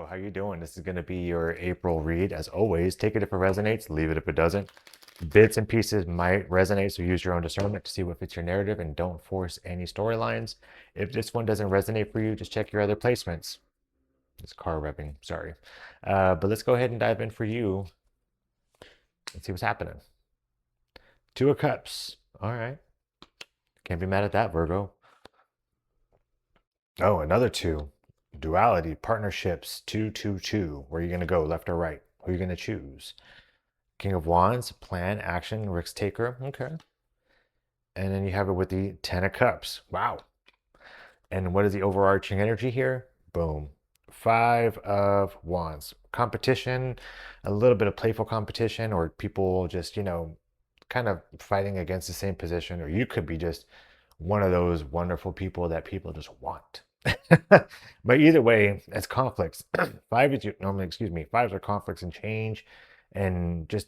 How you doing? This is going to be your April read. As always, take it if it resonates, leave it if it doesn't. Bits and pieces might resonate, so use your own discernment to see what fits your narrative and don't force any storylines. If this one doesn't resonate for you, just check your other placements. It's car revving, sorry. But let's go ahead and dive in for you and see what's happening. Two of Cups. All right. Can't be mad at that, Virgo. Oh, another two. Duality, partnerships, two, two, two. Where are you going to go, left or right? Who are you going to choose? King of Wands, plan, action, risk taker. Okay. And then you have it with the Ten of Cups. Wow. And what is the overarching energy here? Boom. Five of Wands. Competition, a little bit of playful competition, or people just, kind of fighting against the same position. Or you could be just one of those wonderful people that people just want. But either way, it's conflicts. Fives are conflicts and change and just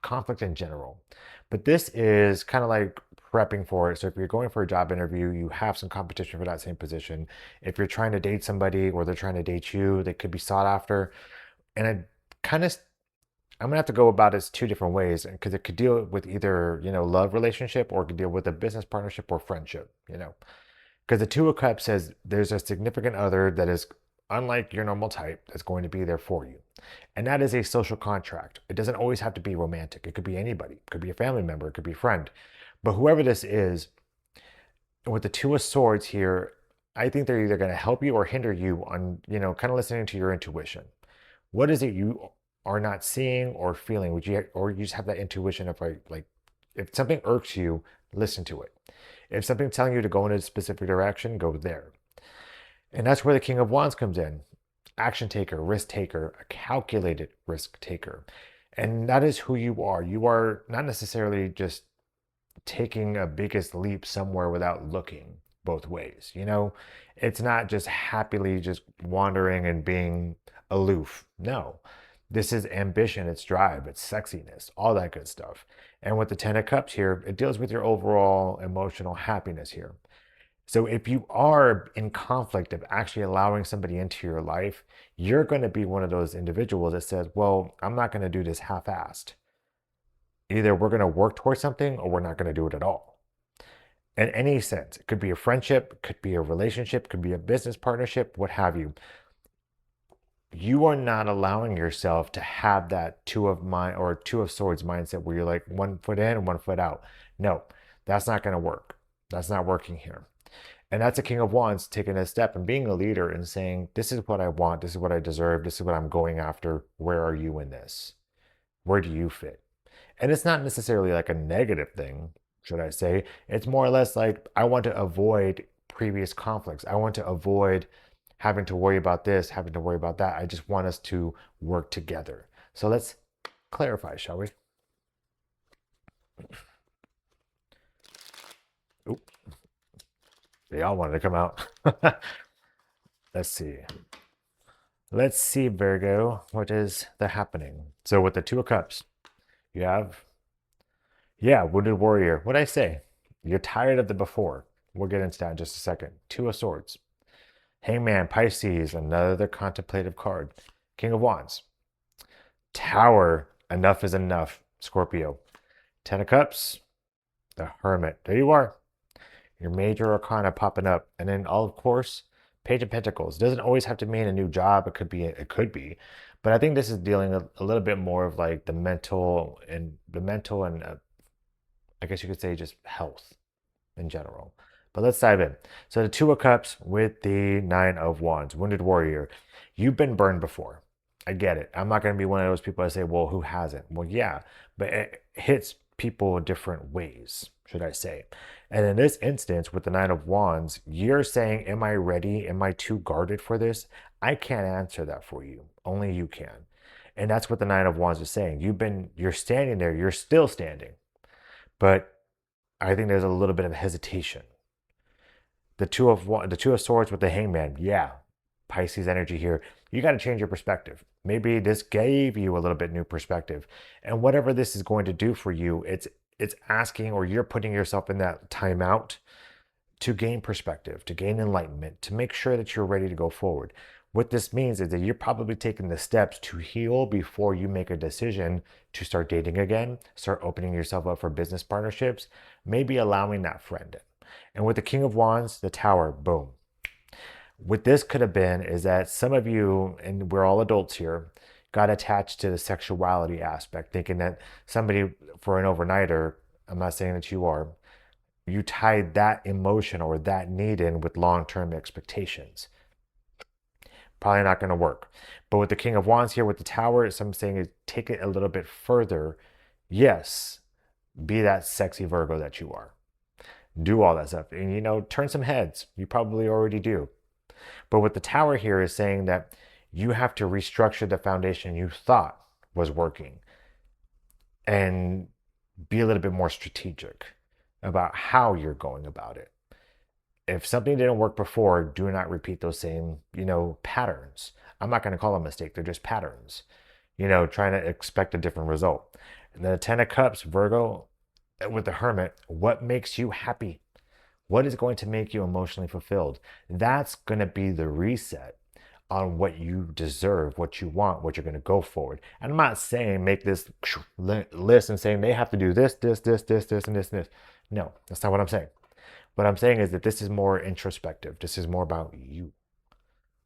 conflict in general. But this is kind of like prepping for it. So if you're going for a job interview, you have some competition for that same position. If you're trying to date somebody or they're trying to date you, they could be sought after. And I kind of I'm gonna have to go about it two different ways because it could deal with either, love relationship or it could deal with a business partnership or friendship. Because the Two of Cups says there's a significant other that is unlike your normal type that's going to be there for you. And that is a social contract. It doesn't always have to be romantic. It could be anybody. It could be a family member. It could be a friend. But whoever this is, with the Two of Swords here, I think they're either going to help you or hinder you on, kind of listening to your intuition. What is it you are not seeing or feeling? Or you just have that intuition of like if something irks you, listen to it. If something's telling you to go in a specific direction, go there. And that's where the King of Wands comes in. Action taker, risk taker, a calculated risk taker. And that is who you are. You are not necessarily just taking a biggest leap somewhere without looking both ways. It's not just happily just wandering and being aloof. No, this is ambition, it's drive, it's sexiness, all that good stuff. And with the Ten of Cups here, it deals with your overall emotional happiness here. So if you are in conflict of actually allowing somebody into your life, you're going to be one of those individuals that says, well, I'm not going to do this half-assed. Either we're going to work towards something or we're not going to do it at all. In any sense, it could be a friendship, could be a relationship, could be a business partnership, what have you. You are not allowing yourself to have that Two of Swords mindset where you're like 1 foot in, 1 foot out. No, that's not going to work. That's not working here. And that's a King of Wands taking a step and being a leader and saying, this is what I want. This is what I deserve. This is what I'm going after. Where are you in this? Where do you fit? And it's not necessarily like a negative thing, should I say. It's more or less like, I want to avoid previous conflicts. I want to avoid having to worry about this, having to worry about that. I just want us to work together. So let's clarify, shall we? Oop. They all wanted to come out. Let's see. Let's see, Virgo, what is the happening? So with the Two of Cups, you have, Wounded Warrior. What'd I say? You're tired of the before. We'll get into that in just a second. Two of Swords. Hangman, Pisces, another contemplative card. King of Wands. Tower, enough is enough, Scorpio. Ten of Cups, the Hermit. There you are. Your major arcana popping up. And then, of course, Page of Pentacles. Doesn't always have to mean a new job. It could be. But I think this is dealing a little bit more of like the mental and I guess you could say just health in general. But let's dive in. So the Two of Cups with the Nine of Wands, Wounded Warrior. You've been burned before. I get it. I'm not going to be one of those people that say, well, who hasn't? Well, yeah, but it hits people different ways, should I say. And in this instance, with the Nine of Wands, you're saying, am I ready? Am I too guarded for this? I can't answer that for you. Only you can. And that's what the Nine of Wands is saying. You're standing there. You're still standing. But I think there's a little bit of hesitation. The Two of Swords with the Hangman. Yeah, Pisces energy here. You got to change your perspective. Maybe this gave you a little bit new perspective. And whatever this is going to do for you, it's asking, or you're putting yourself in that timeout to gain perspective, to gain enlightenment, to make sure that you're ready to go forward. What this means is that you're probably taking the steps to heal before you make a decision to start dating again, start opening yourself up for business partnerships, maybe allowing that friend in. And with the King of Wands, the Tower, boom. What this could have been is that some of you, and we're all adults here, got attached to the sexuality aspect, thinking that somebody for an overnighter, I'm not saying that you are, you tied that emotion or that need in with long-term expectations. Probably not going to work. But with the King of Wands here with the Tower, I'm saying is take it a little bit further. Yes, be that sexy Virgo that you are. Do all that stuff. And, turn some heads. You probably already do. But what the Tower here is saying that you have to restructure the foundation you thought was working and be a little bit more strategic about how you're going about it. If something didn't work before, do not repeat those same, patterns. I'm not going to call them a mistake. They're just patterns, trying to expect a different result. And then the Ten of Cups, Virgo, with the Hermit, what makes you happy? What is going to make you emotionally fulfilled? That's going to be the reset on what you deserve, what you want, what you're going to go forward. And I'm not saying make this list and saying they have to do this, this, this, this, this, and this, and this. No, that's not what I'm saying. What I'm saying is that this is more introspective. This is more about you.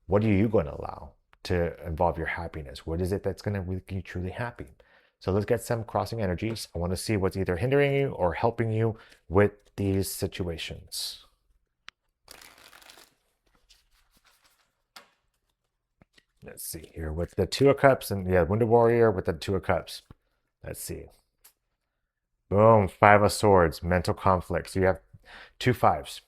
What are you going to allow to involve your happiness? What is it that's going to make you truly happy? So let's get some crossing energies. I want to see what's either hindering you or helping you with these situations. Let's see here with the Two of Cups and Wounded Warrior with the Two of Cups. Let's see. Boom, Five of Swords, mental conflict. So you have two fives.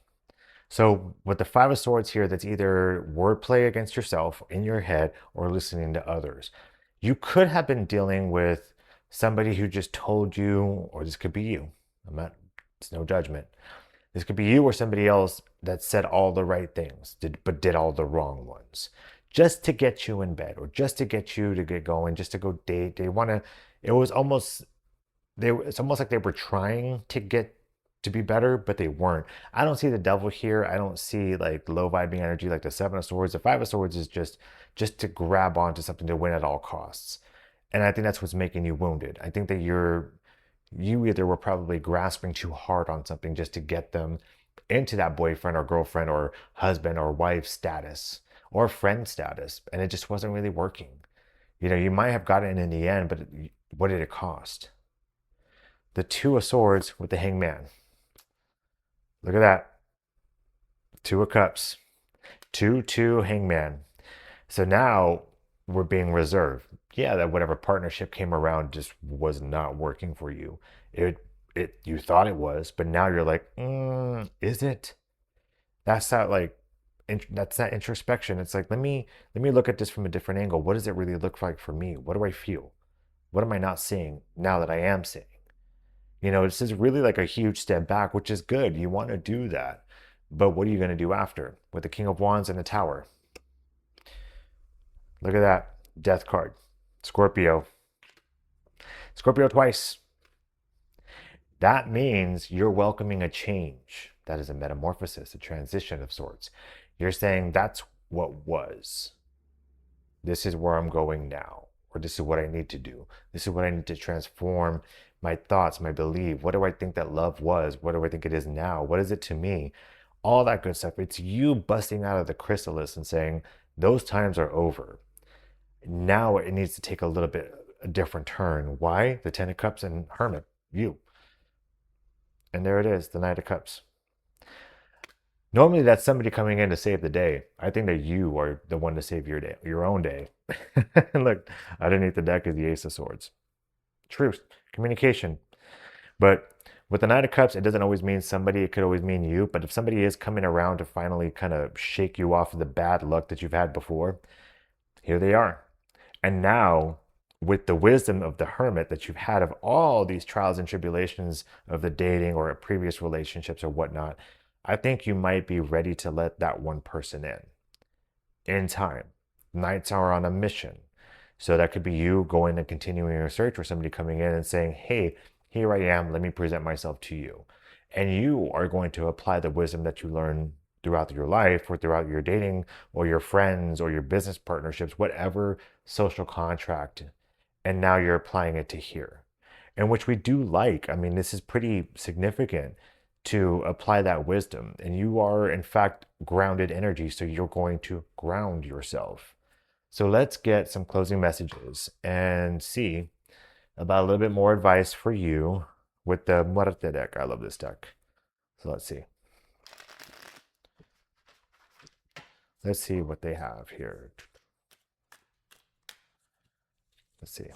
So with the Five of Swords here, that's either wordplay against yourself in your head or listening to others. You could have been dealing with somebody who just told you, or this could be you. It's no judgment. This could be you or somebody else that said all the right things, but did all the wrong ones. Just to get you in bed or just to get you to get going, just to go date. It's almost like they were trying to get to be better, but they weren't. I don't see the devil here. I don't see like low vibing energy like the Seven of Swords. The Five of Swords is just to grab onto something to win at all costs. And I think that's what's making you wounded. I think that you either were probably grasping too hard on something just to get them into that boyfriend or girlfriend or husband or wife status or friend status, and it just wasn't really working. You might have gotten it in the end, but what did it cost? The Two of Swords with the Hangman. Look at that. Two of Cups. 2-2 Hangman. So now we're being reserved. Yeah, that whatever partnership came around just was not working for you. You thought it was, but now you're like, is it? That's not like that's that introspection. It's like let me look at this from a different angle. What does it really look like for me? What do I feel? What am I not seeing now that I am seeing? This is really like a huge step back, which is good. You want to do that. But what are you going to do after? With the King of Wands and the Tower. Look at that. Death card. Scorpio. Scorpio twice. That means you're welcoming a change. That is a metamorphosis, a transition of sorts. You're saying that's what was. This is where I'm going now. Or this is what I need to do. This is what I need to transform my thoughts, my belief. What do I think that love was? What do I think it is now? What is it to me? All that good stuff. It's you busting out of the chrysalis and saying, those times are over. Now it needs to take a different turn. Why? The Ten of Cups and Hermit, you. And there it is, the Knight of Cups. Normally that's somebody coming in to save the day. I think that you are the one to save your day, your own day. Look, underneath the deck is the Ace of Swords. Truth, communication. But with the Knight of Cups, it doesn't always mean somebody, it could always mean you. But if somebody is coming around to finally kind of shake you off of the bad luck that you've had before, here they are. And now, with the wisdom of the Hermit that you've had of all these trials and tribulations of the dating or previous relationships or whatnot, I think you might be ready to let that one person in time. Knights are on a mission. So that could be you going and continuing your search, or somebody coming in and saying, hey, here I am, let me present myself to you. And you are going to apply the wisdom that you learn throughout your life or throughout your dating or your friends or your business partnerships, whatever social contract, and now you're applying it to here. And which we do like. I mean, this is pretty significant to apply that wisdom. And you are, in fact, grounded energy. So you're going to ground yourself. So let's get some closing messages and see about a little bit more advice for you with the Muerte deck. I love this deck. So let's see. Let's see what they have here. Let's see.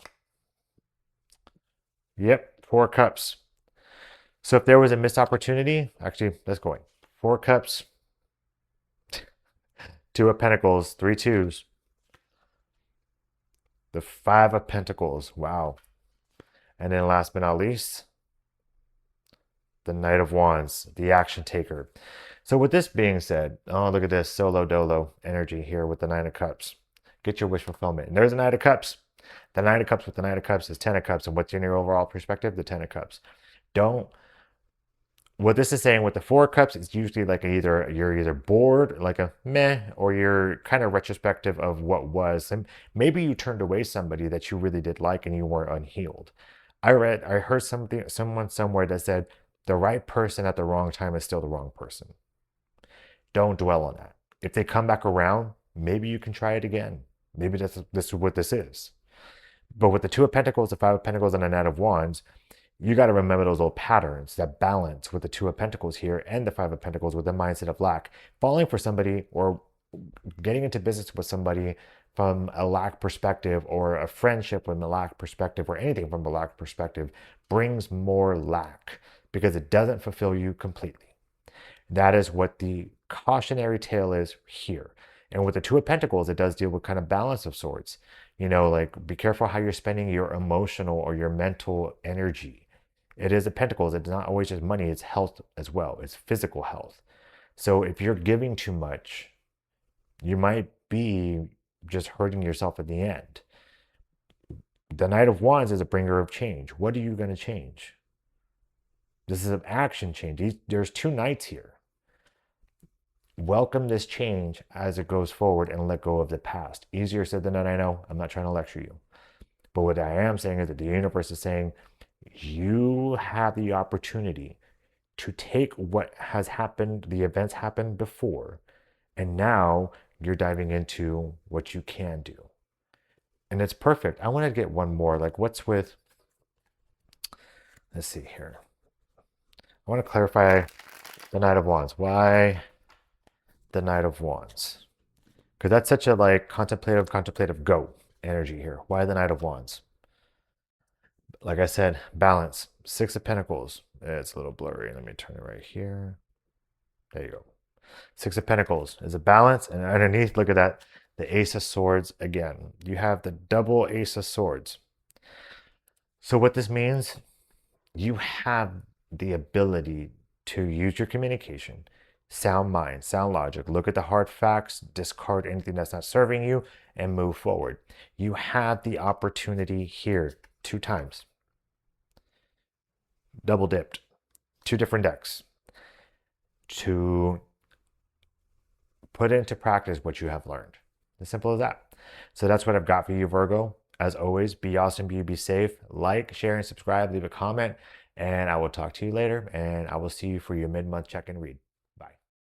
Yep, 4 cups. So if there was a missed opportunity, actually, let's go in. 4 cups, 2 of Pentacles, 3 2s, the 5 of Pentacles. Wow. And then last but not least, the Knight of Wands, the action taker. So with this being said, oh, look at this solo dolo energy here with the 9 of Cups. Get your wish fulfillment. And there's the Knight of Cups. The Knight of Cups with the Knight of Cups is 10 of Cups. And what's in your overall perspective? The 10 of Cups. Don't what this is saying with the 4 cups, it's usually like you're either bored, like a meh, or you're kind of retrospective of what was. And maybe you turned away somebody that you really did like and you weren't unhealed. I heard someone somewhere that said the right person at the wrong time is still the wrong person. Don't dwell on that. If they come back around, maybe you can try it again. Maybe this is what this is. But with the 2 of Pentacles, the 5 of Pentacles, and the Knight of Wands, you got to remember those old patterns, that balance with the 2 of Pentacles here and the 5 of Pentacles with the mindset of lack. Falling for somebody or getting into business with somebody from a lack perspective, or a friendship from a lack perspective, or anything from a lack perspective, brings more lack because it doesn't fulfill you completely. That is what the cautionary tale is here. And with the 2 of Pentacles, it does deal with kind of balance of sorts. Like be careful how you're spending your emotional or your mental energy. It is a Pentacles. It's not always just money, it's health as well. It's physical health. So if you're giving too much, you might be just hurting yourself at the end. The Knight of Wands is a bringer of change. What are you going to change? This is an action change. There's 2 knights here. Welcome this change as it goes forward and let go of the past. Easier said than done, I know. I'm not trying to lecture you. But what I am saying is that the universe is saying you have the opportunity to take what has happened, the events happened before, and now you're diving into what you can do. And it's perfect. I want to get one more. Like, what's with, let's see here. I want to clarify the Knight of Wands. Why the Knight of Wands? Because that's such a like contemplative go energy here. Why the Knight of Wands? Like I said, balance. 6 of Pentacles. It's a little blurry. Let me turn it right here. There you go. 6 of Pentacles is a balance. And underneath, look at that. The Ace of Swords again. You have the double Ace of Swords. So what this means, you have the ability to use your communication, sound mind, sound logic, look at the hard facts, discard anything that's not serving you, and move forward. You have the opportunity here 2 times. Double dipped. 2 different decks to put into practice what you have learned. As simple as that. So that's what I've got for you, Virgo. As always, be awesome, be safe. Like, share, and subscribe. Leave a comment. And I will talk to you later. And I will see you for your mid-month check-in read.